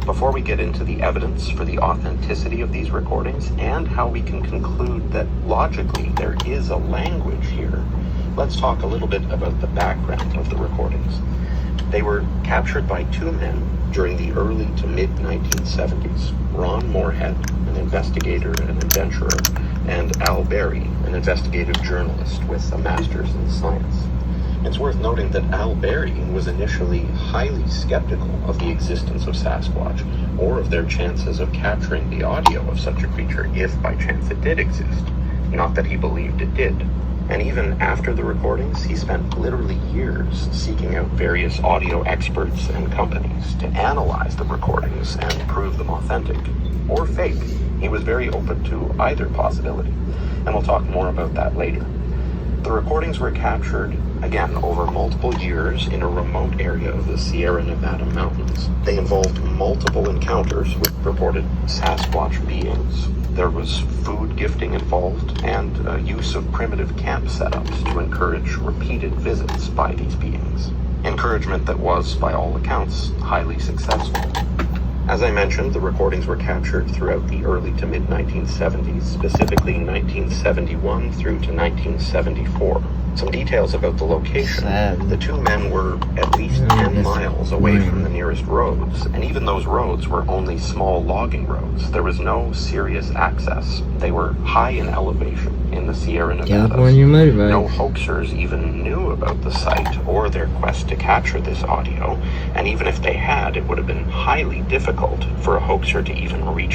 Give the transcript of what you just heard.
before we get into the evidence for the authenticity of these recordings and how we can conclude that logically there is a language here, let's talk a little bit about the background of the recordings. They were captured by two men during the early to mid-1970s. Ron Moorhead, an investigator and adventurer, and Al Berry, an investigative journalist with a master's in science. It's worth noting that Al Berry was initially highly skeptical of the existence of Sasquatch or of their chances of capturing the audio of such a creature if by chance it did exist. Not that he believed it did. And even after the recordings, he spent literally years seeking out various audio experts and companies to analyze the recordings and prove them authentic or fake. He was very open to either possibility, and we'll talk more about that later. The recordings were captured, again, over multiple years in a remote area of the Sierra Nevada mountains. They involved multiple encounters with purported Sasquatch beings. There was food gifting involved and use of primitive camp setups to encourage repeated visits by these beings. Encouragement that was, by all accounts, highly successful. As I mentioned, the recordings were captured throughout the early to mid-1970s, specifically 1971 through to 1974. Some details about the location. The two men were at least 10 miles away from the nearest roads, and even those roads were only small logging roads. There was no serious access. They were high in elevation in the Sierra Nevadas. No hoaxers even knew about the site or their quest to capture this audio, and even if they had, it would have been highly difficult for a hoaxer to even reach